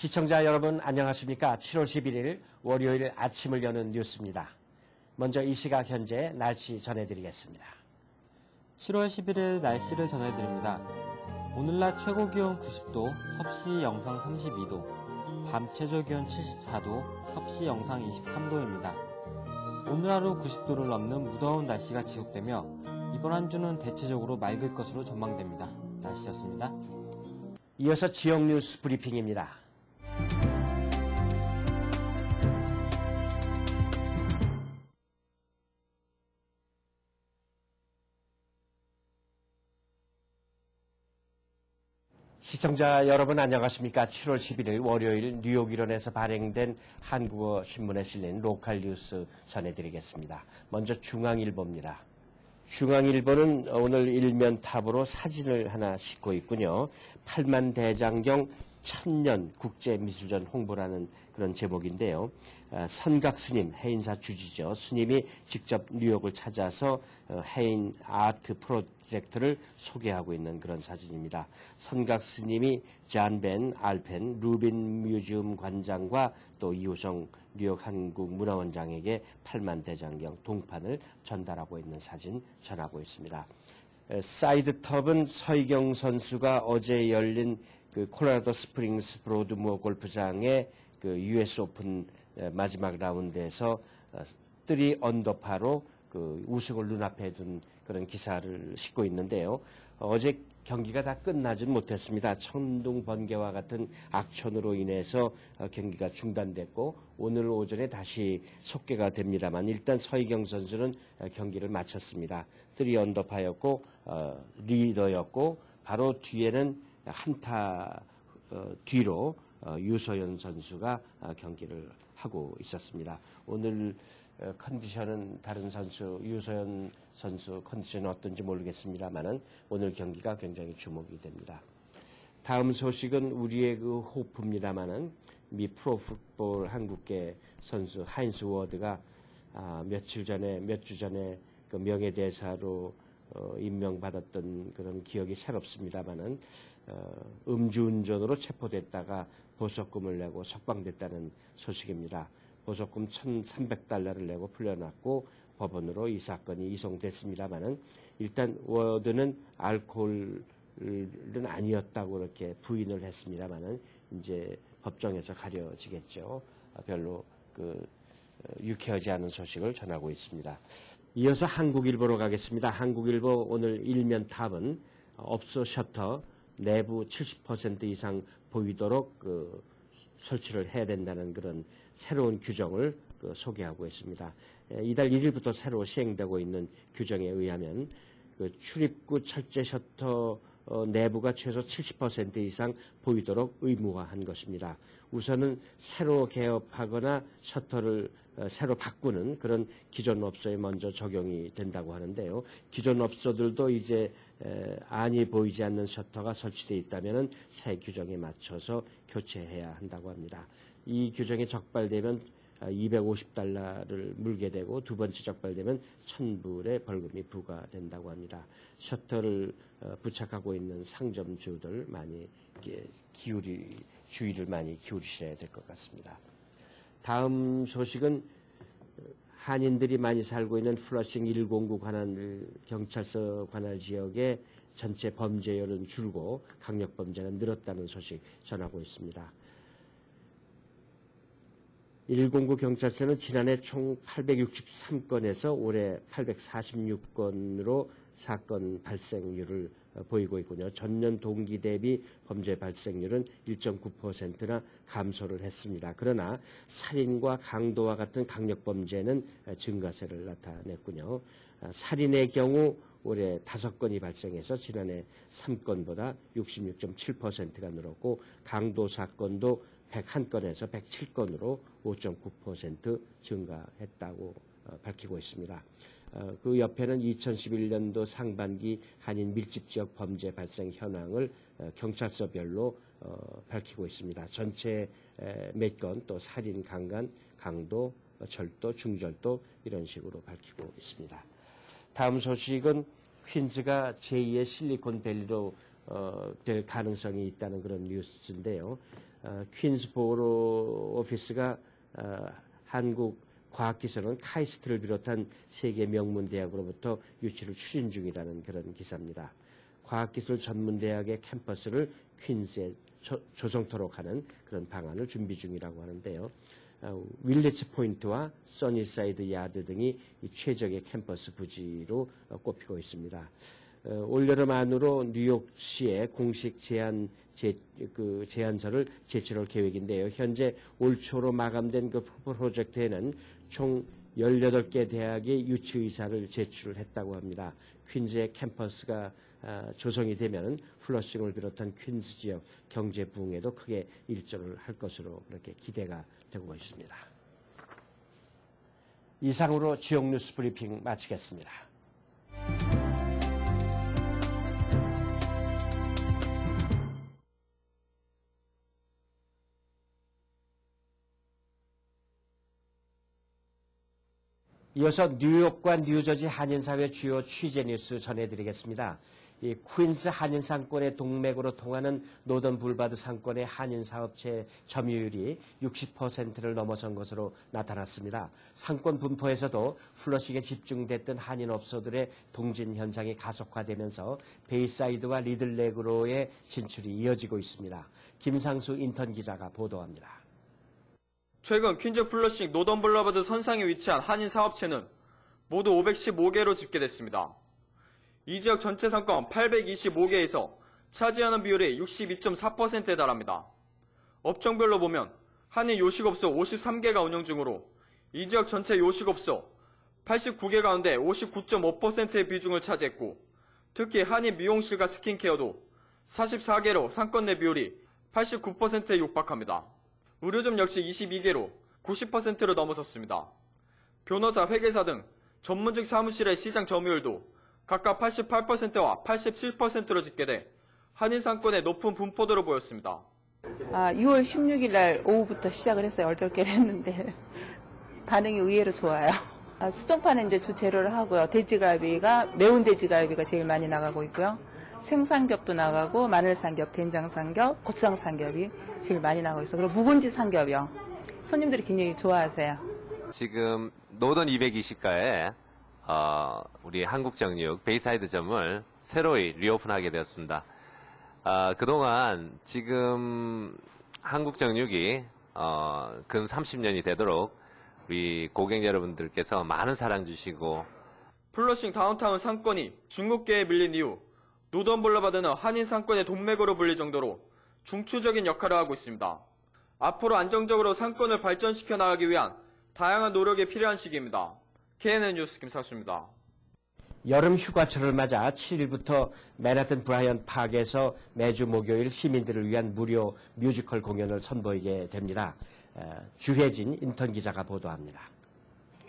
시청자 여러분 안녕하십니까? 7월 11일 월요일 아침을 여는 뉴스입니다. 먼저 이 시각 현재 날씨 전해드리겠습니다. 7월 11일 날씨를 전해드립니다. 오늘 낮 최고 기온 90도, 섭씨 영상 32도, 밤 최저 기온 74도, 섭씨 영상 23도입니다. 오늘 하루 90도를 넘는 무더운 날씨가 지속되며 이번 한 주는 대체적으로 맑을 것으로 전망됩니다. 날씨였습니다. 이어서 지역 뉴스 브리핑입니다. 시청자 여러분 안녕하십니까? 7월 11일 월요일 뉴욕 일원에서 발행된 한국어 신문에 실린 로컬 뉴스 전해드리겠습니다. 먼저 중앙일보입니다. 중앙일보는 오늘 일면 탑으로 사진을 하나 싣고 있군요. 8만 대장경 천년 국제미술전 홍보라는 그런 제목인데요. 선각 스님, 해인사 주지죠. 스님이 직접 뉴욕을 찾아서 해인 아트 프로젝트를 소개하고 있는 그런 사진입니다. 선각 스님이 잔 벤 알펜 루빈 뮤지엄 관장과 또 이호성 뉴욕 한국문화원장에게 8만 대장경 동판을 전달하고 있는 사진 전하고 있습니다. 사이드톱은 서희경 선수가 어제 열린 그 콜로라도 스프링스 브로드무어 골프장의 그 US 오픈 마지막 라운드에서 3 언더파로 그 우승을 눈앞에 둔 그런 기사를 싣고 있는데요. 어제 경기가 다 끝나진 못했습니다. 천둥 번개와 같은 악천후로 인해서 경기가 중단됐고 오늘 오전에 다시 속개가 됩니다만 일단 서희경 선수는 경기를 마쳤습니다. 3 언더파였고 리더였고 바로 뒤에는 한타 뒤로 유소연 선수가 경기를 하고 있었습니다. 오늘 컨디션은 다른 선수, 유소연 선수 컨디션은 어떤지 모르겠습니다만은 오늘 경기가 굉장히 주목이 됩니다. 다음 소식은 우리의 그 호프입니다만은 미 프로풋볼 한국계 선수 하인스 워드가 몇 주 전에 그 명예대사로 임명받았던 그런 기억이 새롭습니다만은 음주운전으로 체포됐다가 보석금을 내고 석방됐다는 소식입니다. 보석금 1,300달러를 내고 풀려났고 법원으로 이 사건이 이송됐습니다만은 일단 워드는 알코올은 아니었다고 이렇게 부인을 했습니다만은 이제 법정에서 가려지겠죠. 별로 유쾌하지 않은 소식을 전하고 있습니다. 이어서 한국일보로 가겠습니다. 한국일보 오늘 일면 탑은 업소 셔터 내부 70% 이상 보이도록 설치를 해야 된다는 그런 새로운 규정을 소개하고 있습니다. 이달 1일부터 새로 시행되고 있는 규정에 의하면 출입구 철제 셔터 내부가 최소 70% 이상 보이도록 의무화한 것입니다. 우선은 새로 개업하거나 셔터를 새로 바꾸는 그런 기존 업소에 먼저 적용이 된다고 하는데요. 기존 업소들도 이제 안이 보이지 않는 셔터가 설치되어 있다면 새 규정에 맞춰서 교체해야 한다고 합니다. 이 규정이 적발되면 250달러를 물게 되고 두 번째 적발되면 1,000불의 벌금이 부과된다고 합니다. 셔터를 부착하고 있는 상점주들 많이 주의를 많이 기울이셔야 될 것 같습니다. 다음 소식은 한인들이 많이 살고 있는 플러싱 109 경찰서 관할 지역의 전체 범죄율은 줄고 강력범죄는 늘었다는 소식 전하고 있습니다. 109 경찰서는 지난해 총 863건에서 올해 846건으로 사건 발생률을 보이고 있군요. 전년 동기 대비 범죄 발생률은 1.9%나 감소를 했습니다. 그러나 살인과 강도와 같은 강력범죄는 증가세를 나타냈군요. 살인의 경우 올해 5건이 발생해서 지난해 3건보다 66.7%가 늘었고 강도 사건도 101건에서 107건으로 5.9% 증가했다고 밝히고 있습니다. 그 옆에는 2011년도 상반기 한인 밀집 지역 범죄 발생 현황을 경찰서별로 밝히고 있습니다. 전체 몇 건, 또 살인, 강간, 강도, 절도, 중절도 이런 식으로 밝히고 있습니다. 다음 소식은 퀸즈가 제2의 실리콘밸리로 될 가능성이 있다는 그런 뉴스인데요. 퀸즈보로 오피스가 한국 과학기술원 카이스트를 비롯한 세계 명문 대학으로부터 유치를 추진 중이라는 그런 기사입니다. 과학기술 전문대학의 캠퍼스를 퀸즈에 조성토록 하는 그런 방안을 준비 중이라고 하는데요. 윌리지 포인트와 써니사이드 야드 등이 최적의 캠퍼스 부지로 꼽히고 있습니다. 올여름 안으로 뉴욕시에 공식 제안서를 제출할 계획인데요. 현재 올 초로 마감된 그 프로젝트에는 총 18개 대학의 유치 의사를 제출을 했다고 합니다. 퀸즈의 캠퍼스가 조성이 되면 플러싱을 비롯한 퀸즈 지역 경제 부흥에도 크게 일조를 할 것으로 그렇게 기대가 되고 있습니다. 이상으로 지역 뉴스 브리핑 마치겠습니다. 이어서 뉴욕과 뉴저지 한인사회 주요 취재 뉴스 전해드리겠습니다. 이 퀸즈 한인상권의 동맥으로 통하는 노던 불바드 상권의 한인사업체 점유율이 60%를 넘어선 것으로 나타났습니다. 상권 분포에서도 플러싱에 집중됐던 한인업소들의 동진 현상이 가속화되면서 베이사이드와 리들레그로의 진출이 이어지고 있습니다. 김상수 인턴 기자가 보도합니다. 최근 퀸즈 플러싱 노던 블러바드 선상에 위치한 한인 사업체는 모두 515개로 집계됐습니다. 이 지역 전체 상권 825개에서 차지하는 비율이 62.4%에 달합니다. 업종별로 보면 한인 요식업소 53개가 운영 중으로 이 지역 전체 요식업소 89개 가운데 59.5%의 비중을 차지했고 특히 한인 미용실과 스킨케어도 44개로 상권 내 비율이 89%에 육박합니다. 의료점 역시 22개로 90%를 넘어섰습니다. 변호사, 회계사 등 전문직 사무실의 시장 점유율도 각각 88%와 87%로 집계돼 한인 상권의 높은 분포도를 보였습니다. 6월 16일 날 오후부터 시작을 했어요. 얼떨결에 했는데 반응이 의외로 좋아요. 수정파는 이제 주 재료를 하고요. 돼지갈비가 매운 돼지갈비가 제일 많이 나가고 있고요. 생삼겹도 나가고 마늘삼겹, 된장삼겹, 고추장삼겹이 제일 많이 나가고 있어요. 그리고 묵은지 삼겹이요. 손님들이 굉장히 좋아하세요. 지금 노던 220가에 우리 한국정육 베이사이드점을 새로이 리오픈하게 되었습니다. 그동안 지금 한국정육이 근 30년이 되도록 우리 고객 여러분들께서 많은 사랑 주시고 플러싱 다운타운 상권이 중국계에 밀린 이후 노던 블러바드는 한인 상권의 동맥으로 불릴 정도로 중추적인 역할을 하고 있습니다. 앞으로 안정적으로 상권을 발전시켜 나가기 위한 다양한 노력이 필요한 시기입니다. KNN 뉴스 김상수입니다. 여름 휴가철을 맞아 7일부터 맨하튼 브라이언트 파크에서 매주 목요일 시민들을 위한 무료 뮤지컬 공연을 선보이게 됩니다. 주혜진 인턴 기자가 보도합니다.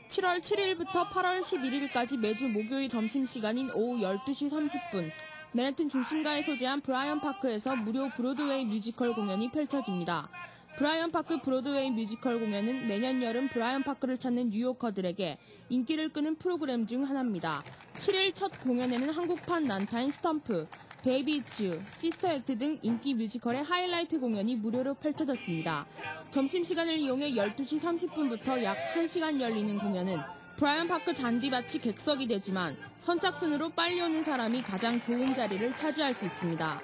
7월 7일부터 8월 11일까지 매주 목요일 점심시간인 오후 12시 30분 맨해튼 중심가에 소재한 브라이언트 파크에서 무료 브로드웨이 뮤지컬 공연이 펼쳐집니다. 브라이언트 파크 브로드웨이 뮤지컬 공연은 매년 여름 브라이언트 파크를 찾는 뉴요커들에게 인기를 끄는 프로그램 중 하나입니다. 7일 첫 공연에는 한국판 난타인 스톰프, 베이비 이츠 유, 시스터 액트 등 인기 뮤지컬의 하이라이트 공연이 무료로 펼쳐졌습니다. 점심시간을 이용해 12시 30분부터 약 1시간 열리는 공연은 브라이언트 파크 잔디밭이 객석이 되지만 선착순으로 빨리 오는 사람이 가장 좋은 자리를 차지할 수 있습니다.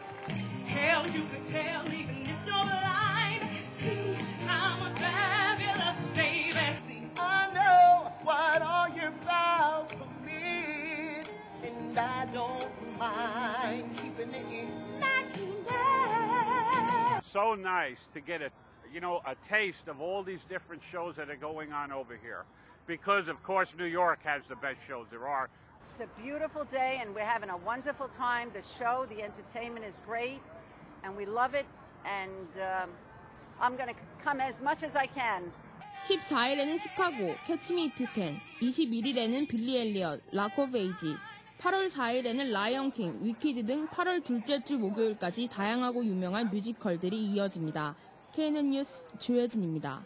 So nice to get a taste of all these different shows that are going on over here. Because, of course, New York has the best shows there are. It's a beautiful day, and we're having a wonderful time. The show, the entertainment is great, and we love it. And I'm going to come as much as I can. 14일에는 시카고, 캐치 미 이프 유 캔, 21일에는 빌리 엘리엇, 락 오브 에이지, 8월 4일에는 라이언 킹, 위키드 등 8월 둘째 주 목요일까지 다양하고 유명한 뮤지컬들이 이어집니다. KNN 뉴스 주혜진입니다.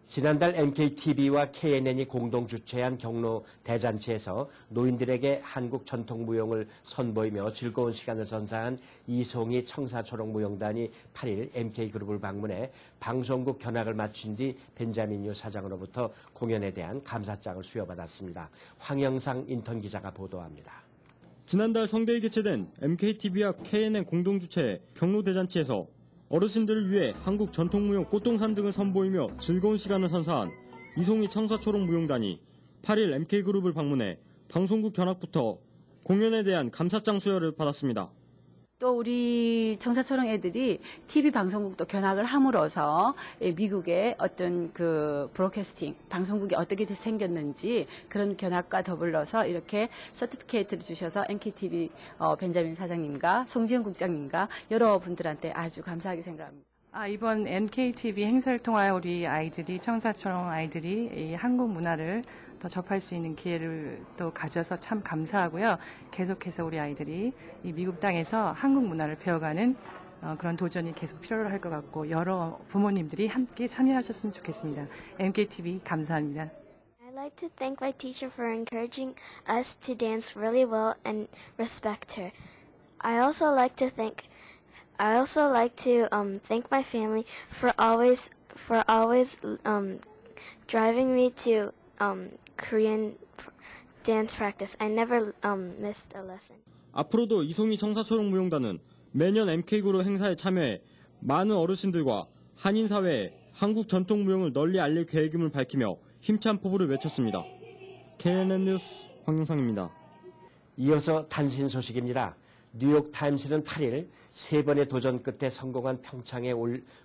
지난달 MKTV와 KNN이 공동 주최한 경로 대잔치에서 노인들에게 한국 전통무용을 선보이며 즐거운 시간을 선사한 이송희 청사초롱무용단이 8일 MK그룹을 방문해 방송국 견학을 마친 뒤 벤자민 유 사장으로부터 공연에 대한 감사장을 수여받았습니다. 황영상 인턴 기자가 보도합니다. 지난달 성대에 개최된 MKTV와 KNN 공동 주최 경로 대잔치에서 어르신들을 위해 한국 전통무용 꽃동산 등을 선보이며 즐거운 시간을 선사한 이송희 청사초롱무용단이 8일 MK그룹을 방문해 방송국 견학부터 공연에 대한 감사장 수여를 받았습니다. 또 우리 청사초롱 애들이 TV 방송국도 견학을 함으로써 미국의 어떤 그 브로드캐스팅 방송국이 어떻게 생겼는지 그런 견학과 더불어서 이렇게 서티피케이트를 주셔서 MKTV 벤자민 사장님과 송지현 국장님과 여러 분들한테 아주 감사하게 생각합니다. 이번 MKTV 행사를 통하여 우리 아이들이 청사초롱 아이들이 이 한국 문화를 더 접할 수 있는 기회를 또 가져서 참 감사하고요. 계속해서 우리 아이들이 이 미국 땅에서 한국 문화를 배워가는 그런 도전이 계속 필요할 것 같고 여러 부모님들이 함께 참여하셨으면 좋겠습니다. MKTV 감사합니다. I'd like to thank my teacher for encouraging us to dance really well and respect her. I also like to thank my family for always driving me to Korean dance practice. I never missed a lesson. 앞으로도 이송희 청사초롱무용단은 매년 MK그룹 행사에 참여해 많은 어르신들과 한인사회에 한국 전통무용을 널리 알릴 계획임을 밝히며 힘찬 포부를 외쳤습니다. KNN 뉴스 황영상입니다. 이어서 단신 소식입니다. 뉴욕타임스는 8일 3번의 도전 끝에 성공한 평창의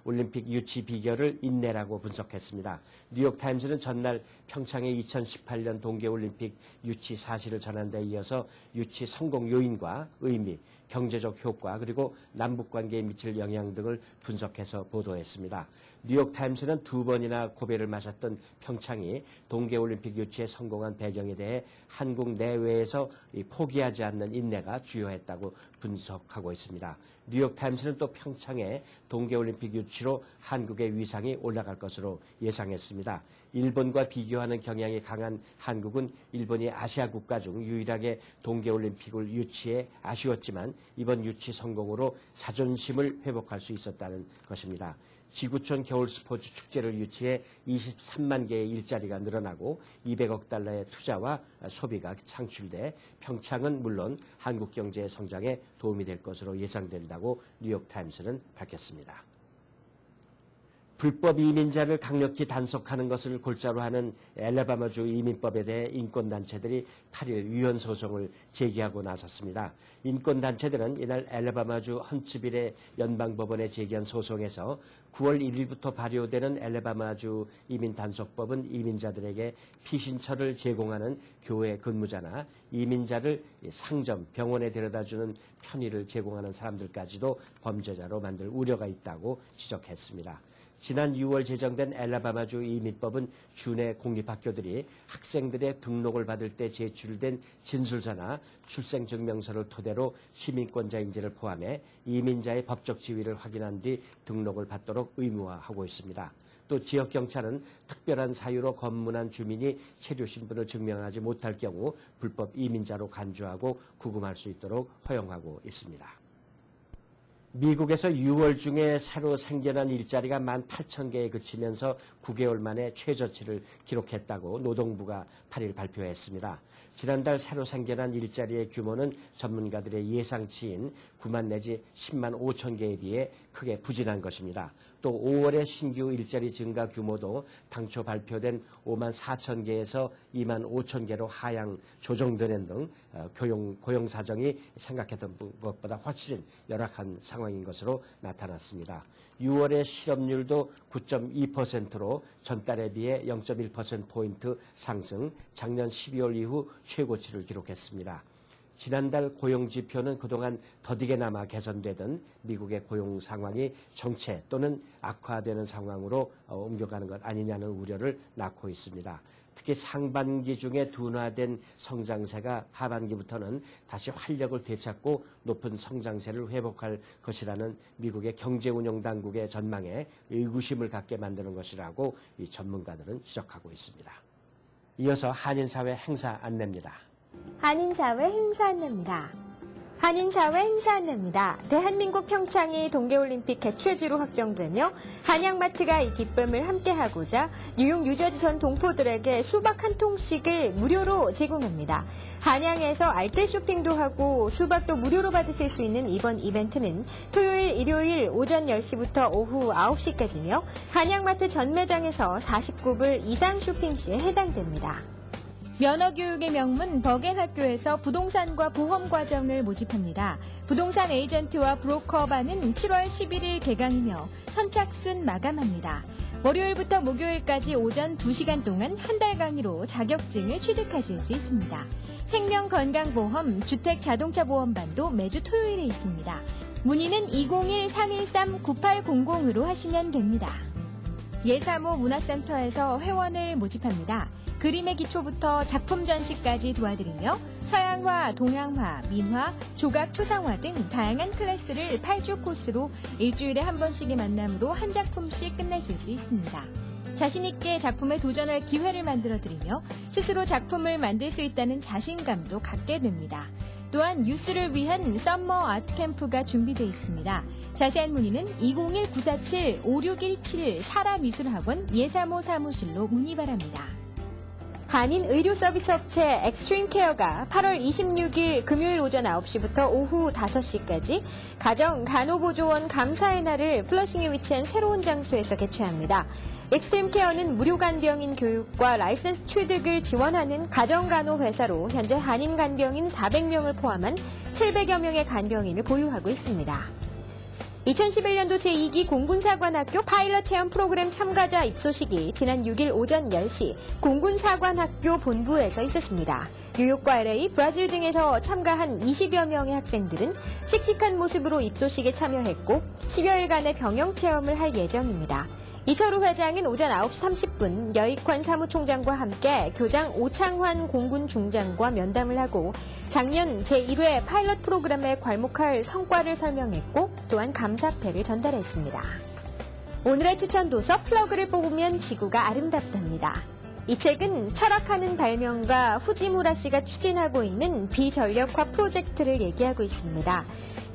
올림픽 유치 비결을 인내라고 분석했습니다. 뉴욕타임스는 전날 평창의 2018년 동계올림픽 유치 사실을 전한 데 이어서 유치 성공 요인과 의미, 경제적 효과 그리고 남북관계에 미칠 영향 등을 분석해서 보도했습니다. 뉴욕타임스는 2번이나 고배를 마셨던 평창이 동계올림픽 유치에 성공한 배경에 대해 한국 내외에서 포기하지 않는 인내가 주요했다고 분석하고 있습니다. 뉴욕타임스는 또 평창에 동계올림픽 유치로 한국의 위상이 올라갈 것으로 예상했습니다. 일본과 비교하는 경향이 강한 한국은 일본이 아시아 국가 중 유일하게 동계올림픽을 유치해 아쉬웠지만 이번 유치 성공으로 자존심을 회복할 수 있었다는 것입니다. 지구촌 겨울 스포츠 축제를 유치해 23만 개의 일자리가 늘어나고 200억 달러의 투자와 소비가 창출돼 평창은 물론 한국 경제의 성장에 도움이 될 것으로 예상된다고 뉴욕타임스는 밝혔습니다. 불법 이민자를 강력히 단속하는 것을 골자로 하는 엘라바마주 이민법에 대해 인권단체들이 8일 위헌 소송을 제기하고 나섰습니다. 인권단체들은 이날 엘라바마주 헌츠빌의 연방법원에 제기한 소송에서 9월 1일부터 발효되는 엘라바마주 이민단속법은 이민자들에게 피신처를 제공하는 교회 근무자나 이민자를 상점, 병원에 데려다주는 편의를 제공하는 사람들까지도 범죄자로 만들 우려가 있다고 지적했습니다. 지난 6월 제정된 엘라바마주 이민법은 주내 공립학교들이 학생들의 등록을 받을 때 제출된 진술서나 출생증명서를 토대로 시민권자 인지를 포함해 이민자의 법적 지위를 확인한 뒤 등록을 받도록 의무화하고 있습니다. 또 지역경찰은 특별한 사유로 검문한 주민이 체류 신분을 증명하지 못할 경우 불법 이민자로 간주하고 구금할 수 있도록 허용하고 있습니다. 미국에서 6월 중에 새로 생겨난 일자리가 18,000개에 그치면서 9개월 만에 최저치를 기록했다고 노동부가 8일 발표했습니다. 지난달 새로 생겨난 일자리의 규모는 전문가들의 예상치인 9만 내지 10만 5천 개에 비해 크게 부진한 것입니다. 또 5월의 신규 일자리 증가 규모도 당초 발표된 5만 4천 개에서 2만 5천 개로 하향 조정되는 등 고용 사정이 생각했던 것보다 훨씬 열악한 상황인 것으로 나타났습니다. 6월의 실업률도 9.2%로 전달에 비해 0.1%포인트 상승, 작년 12월 이후 최고치를 기록했습니다. 지난달 고용지표는 그동안 더디게나마 개선되던 미국의 고용 상황이 정체 또는 악화되는 상황으로 옮겨가는 것 아니냐는 우려를 낳고 있습니다. 특히 상반기 중에 둔화된 성장세가 하반기부터는 다시 활력을 되찾고 높은 성장세를 회복할 것이라는 미국의 경제운용당국의 전망에 의구심을 갖게 만드는 것이라고 이 전문가들은 지적하고 있습니다. 이어서 한인사회 행사 안내입니다. 한인사회 행사 안내입니다. 한인사회 행사 안내입니다. 대한민국 평창이 동계올림픽 개최지로 확정되며 한양마트가 이 기쁨을 함께하고자 뉴욕, 뉴저지 전 동포들에게 수박 한 통씩을 무료로 제공합니다. 한양에서 알뜰 쇼핑도 하고 수박도 무료로 받으실 수 있는 이번 이벤트는 토요일, 일요일 오전 10시부터 오후 9시까지며 한양마트 전 매장에서 49불 이상 쇼핑 시에 해당됩니다. 면허교육의 명문 버겐학교에서 부동산과 보험 과정을 모집합니다. 부동산 에이전트와 브로커반은 7월 11일 개강이며 선착순 마감합니다. 월요일부터 목요일까지 오전 2시간 동안 한 달 강의로 자격증을 취득하실 수 있습니다. 생명건강보험, 주택자동차보험반도 매주 토요일에 있습니다. 문의는 201-313-9800으로 하시면 됩니다. 예사모 문화센터에서 회원을 모집합니다. 그림의 기초부터 작품 전시까지 도와드리며 서양화, 동양화, 민화, 조각, 초상화 등 다양한 클래스를 8주 코스로 일주일에 한 번씩의 만남으로 한 작품씩 끝내실 수 있습니다. 자신있게 작품에 도전할 기회를 만들어드리며 스스로 작품을 만들 수 있다는 자신감도 갖게 됩니다. 또한 유스를 위한 썸머 아트캠프가 준비되어 있습니다. 자세한 문의는 201-947-5617 사라미술학원 예사모 사무실로 문의 바랍니다. 한인 의료 서비스 업체 엑스트림케어가 8월 26일 금요일 오전 9시부터 오후 5시까지 가정 간호보조원 감사의 날을 플러싱에 위치한 새로운 장소에서 개최합니다. 엑스트림케어는 무료 간병인 교육과 라이센스 취득을 지원하는 가정간호회사로 현재 한인 간병인 400명을 포함한 700여 명의 간병인을 보유하고 있습니다. 2011년도 제2기 공군사관학교 파일럿 체험 프로그램 참가자 입소식이 지난 6일 오전 10시 공군사관학교 본부에서 있었습니다. 뉴욕과 LA, 브라질 등에서 참가한 20여 명의 학생들은 씩씩한 모습으로 입소식에 참여했고 10여일간의 병영 체험을 할 예정입니다. 이철우 회장은 오전 9시 30분 여익환 사무총장과 함께 교장 오창환 공군 중장과 면담을 하고 작년 제1회 파일럿 프로그램에 괄목할 성과를 설명했고 또한 감사패를 전달했습니다. 오늘의 추천 도서 플러그를 뽑으면 지구가 아름답답니다. 이 책은 철학하는 발명가 후지무라 씨가 추진하고 있는 비전력화 프로젝트를 얘기하고 있습니다.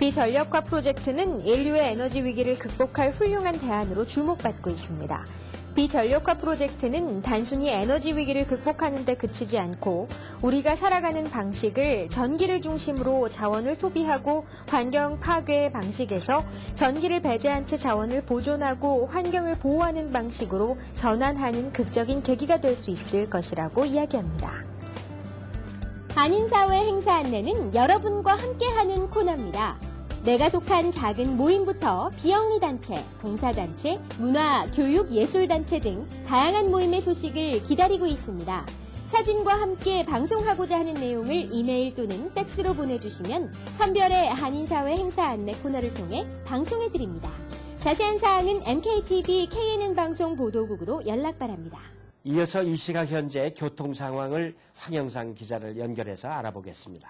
비전력화 프로젝트는 인류의 에너지 위기를 극복할 훌륭한 대안으로 주목받고 있습니다. 비전력화 프로젝트는 단순히 에너지 위기를 극복하는 데 그치지 않고 우리가 살아가는 방식을 전기를 중심으로 자원을 소비하고 환경 파괴 방식에서 전기를 배제한 채 자원을 보존하고 환경을 보호하는 방식으로 전환하는 극적인 계기가 될 수 있을 것이라고 이야기합니다. 한인사회 행사 안내는 여러분과 함께하는 코너입니다. 내가 속한 작은 모임부터 비영리 단체, 봉사단체, 문화, 교육, 예술단체 등 다양한 모임의 소식을 기다리고 있습니다. 사진과 함께 방송하고자 하는 내용을 이메일 또는 팩스로 보내주시면 선별의 한인사회 행사 안내 코너를 통해 방송해드립니다. 자세한 사항은 MKTV KNN방송 보도국으로 연락 바랍니다. 이어서 이 시각 현재 교통 상황을 황영상 기자를 연결해서 알아보겠습니다.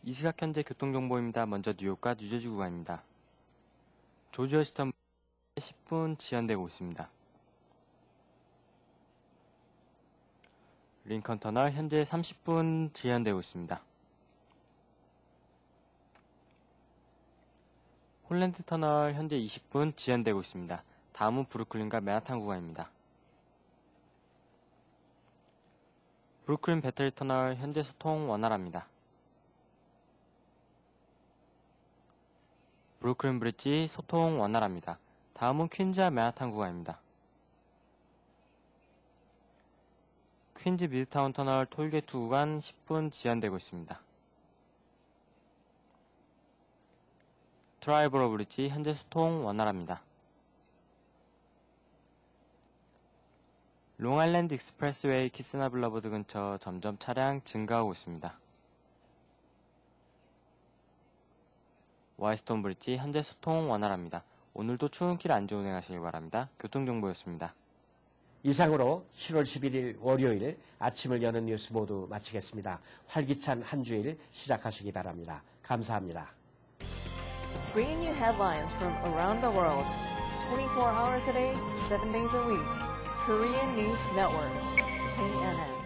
이 시각 현재 교통정보입니다. 먼저 뉴욕과 뉴저지 구간입니다. 조지 워싱턴 10분 지연되고 있습니다. 링컨 터널 현재 30분 지연되고 있습니다. 홀랜드 터널 현재 20분 지연되고 있습니다. 다음은 브루클린과 맨하탄 구간입니다. 브루클린 배터리 터널 현재 소통 원활합니다. 브루클린 브릿지 소통 원활합니다. 다음은 퀸즈와 맨하탄 구간입니다. 퀸즈 미드타운 터널 톨게이트 구간 10분 지연되고 있습니다. 트라이버로 브릿지 현재 소통 원활합니다. 롱아일랜드 익스프레스웨이 키스나 블러버드 근처 점점 차량 증가하고 있습니다. 와이스톤 브릿지 현재 소통 원활합니다. 오늘도 출근길 안전 운행하시길 바랍니다. 교통정보였습니다. 이상으로 7월 11일 월요일 아침을 여는 뉴스 모두 마치겠습니다. 활기찬 한 주일 시작하시기 바랍니다. 감사합니다. Bringing you headlines from around the world, 24 hours a day, 7 days a week. Korean News Network, KNN.